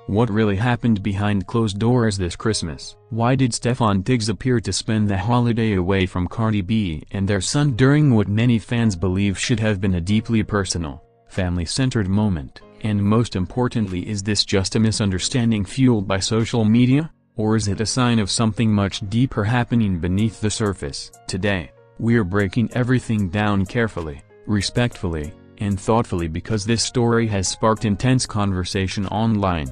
What really happened behind closed doors this Christmas? Why did Stefon Diggs appear to spend the holiday away from Cardi B and their son during what many fans believe should have been a deeply personal, family-centered moment? And most importantly, is this just a misunderstanding fueled by social media? Or is it a sign of something much deeper happening beneath the surface? Today, we're breaking everything down carefully, respectfully, and thoughtfully because this story has sparked intense conversation online.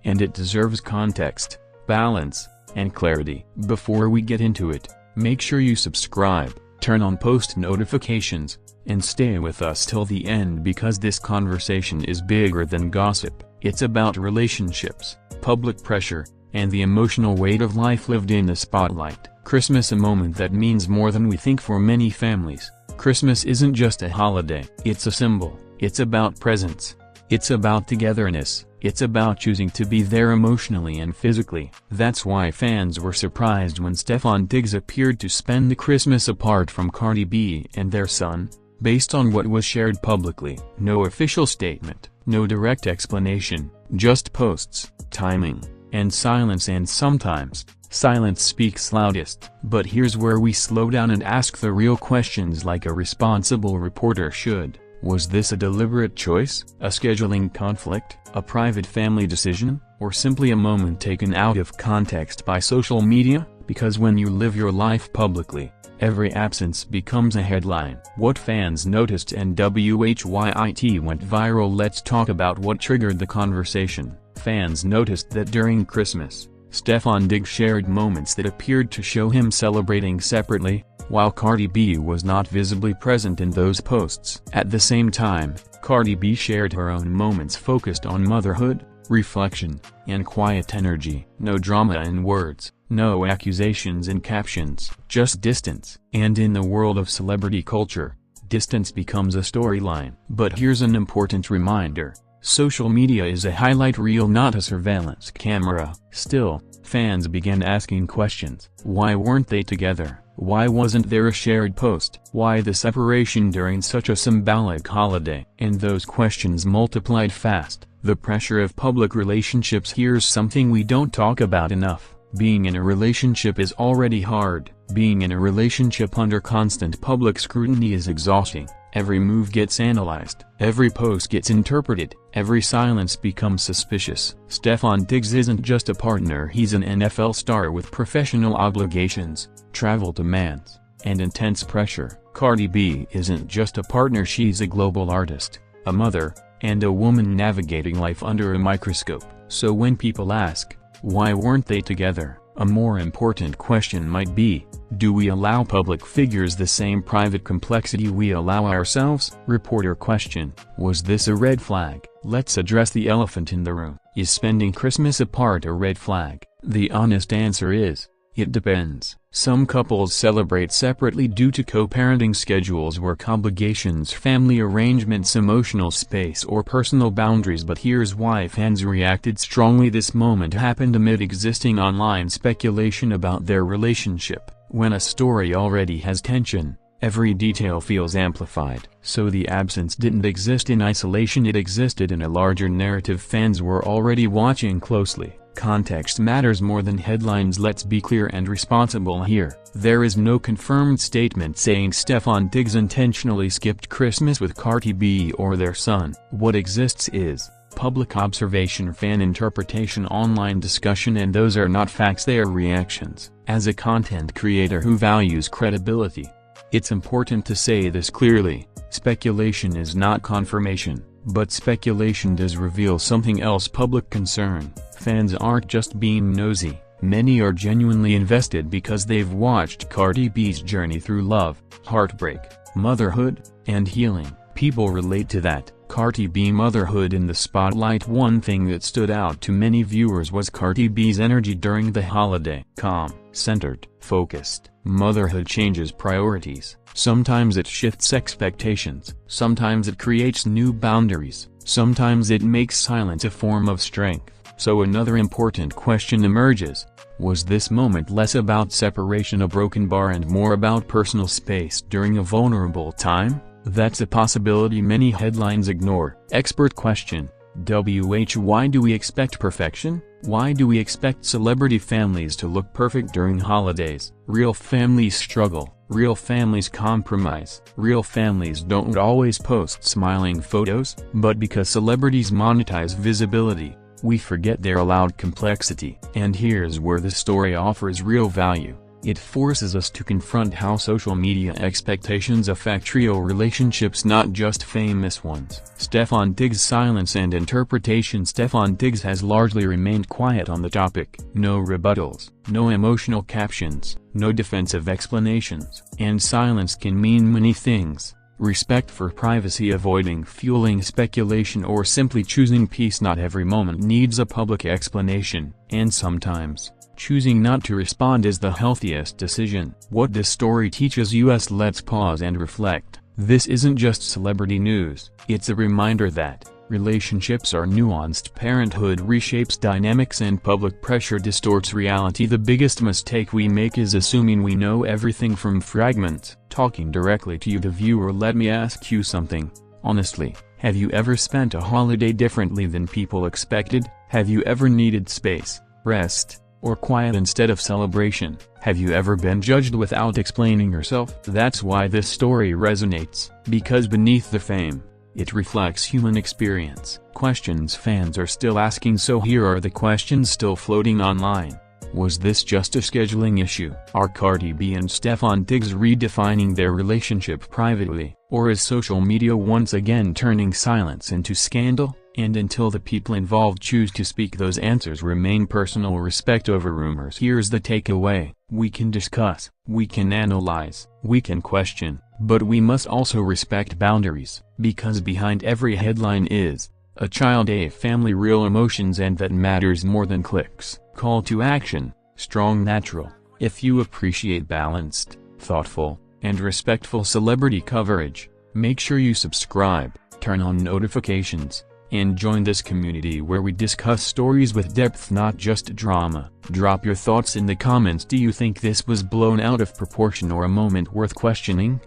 And it deserves context, balance, and clarity. Before we get into it, make sure you subscribe, turn on post notifications, and stay with us till the end because this conversation is bigger than gossip. It's about relationships, public pressure, and the emotional weight of life lived in the spotlight. Christmas, a moment that means more than we think for many families. Christmas isn't just a holiday. It's a symbol. It's about presents. It's about togetherness. It's about choosing to be there emotionally and physically. That's why fans were surprised when Stefon Diggs appeared to spend the Christmas apart from Cardi B and their son, based on what was shared publicly. No official statement, no direct explanation, just posts, timing, and silence, and sometimes, silence speaks loudest. But here's where we slow down and ask the real questions like a responsible reporter should. Was this a deliberate choice, a scheduling conflict, a private family decision, or simply a moment taken out of context by social media? Because when you live your life publicly, every absence becomes a headline. What fans noticed and WHYIT went viral. Let's talk about what triggered the conversation. Fans noticed that during Christmas, Stefon Diggs shared moments that appeared to show him celebrating separately, while Cardi B was not visibly present in those posts. At the same time, Cardi B shared her own moments focused on motherhood, reflection, and quiet energy. No drama in words, no accusations in captions, just distance. And in the world of celebrity culture, distance becomes a storyline. But here's an important reminder. Social media is a highlight reel, not a surveillance camera. Still, fans began asking questions. Why weren't they together? Why wasn't there a shared post? Why the separation during such a symbolic holiday? And those questions multiplied fast. The pressure of public relationships. Here's something we don't talk about enough. Being in a relationship is already hard. Being in a relationship under constant public scrutiny is exhausting. Every move gets analyzed, every post gets interpreted, every silence becomes suspicious. Stefon Diggs isn't just a partner, he's an NFL star with professional obligations, travel demands, and intense pressure. Cardi B isn't just a partner, she's a global artist, a mother, and a woman navigating life under a microscope. So when people ask, why weren't they together? A more important question might be, do we allow public figures the same private complexity we allow ourselves? Reporter question, was this a red flag? Let's address the elephant in the room. Is spending Christmas apart a red flag? The honest answer is, it depends. Some couples celebrate separately due to co-parenting schedules, work obligations, family arrangements, emotional space, or personal boundaries. But here's why fans reacted strongly. This moment happened amid existing online speculation about their relationship. When a story already has tension, every detail feels amplified. So the absence didn't exist in isolation, it existed in a larger narrative fans were already watching closely. Context matters more than headlines. Let's be clear and responsible here. There is no confirmed statement saying Stefon Diggs intentionally skipped Christmas with Cardi B or their son. What exists is public observation, fan interpretation, online discussion, and those are not facts, they are reactions. As a content creator who values credibility, it's important to say this clearly. Speculation is not confirmation, but speculation does reveal something else: public concern. Fans aren't just being nosy, many are genuinely invested because they've watched Cardi B's journey through love, heartbreak, motherhood, and healing. People relate to that. Cardi B motherhood in the spotlight. One thing that stood out to many viewers was Cardi B's energy during the holiday. Calm, centered, focused. Motherhood changes priorities. Sometimes it shifts expectations. Sometimes it creates new boundaries. Sometimes it makes silence a form of strength. So another important question emerges. Was this moment less about separation, a broken bar, and more about personal space during a vulnerable time? That's a possibility many headlines ignore. Expert question, Why do we expect perfection? Why do we expect celebrity families to look perfect during holidays? Real families struggle, real families compromise, real families don't always post smiling photos, but because celebrities monetize visibility, we forget their allowed complexity. And here's where the story offers real value. It forces us to confront how social media expectations affect real relationships, not just famous ones. Stefon Diggs' silence and interpretation. Stefon Diggs has largely remained quiet on the topic. No rebuttals, no emotional captions, no defensive explanations. And silence can mean many things. Respect for privacy, avoiding fueling speculation, or simply choosing peace. Not every moment needs a public explanation, and sometimes choosing not to respond is the healthiest decision. What this story teaches us. Let's pause and reflect. This isn't just celebrity news, it's a reminder that relationships are nuanced, parenthood reshapes dynamics, and public pressure distorts reality. The biggest mistake we make is assuming we know everything from fragments. Talking directly to you, the viewer, let me ask you something. Honestly, have you ever spent a holiday differently than people expected? Have you ever needed space, rest, or quiet instead of celebration? Have you ever been judged without explaining yourself? That's why this story resonates, because beneath the fame, it reflects human experience. Questions fans are still asking. So here are the questions still floating online. Was this just a scheduling issue? Are Cardi B and Stefon Diggs redefining their relationship privately? Or is social media once again turning silence into scandal? And until the people involved choose to speak, those answers remain personal. Respect over rumors. Here's the takeaway. We can discuss, we can analyze, we can question, but we must also respect boundaries, because behind every headline is a child, a family, real emotions, and that matters more than clicks. Call to action: strong, natural. If you appreciate balanced, thoughtful, and respectful celebrity coverage, make sure you subscribe, turn on notifications, and join this community where we discuss stories with depth, not just drama. Drop your thoughts in the comments. Do you think this was blown out of proportion or a moment worth questioning?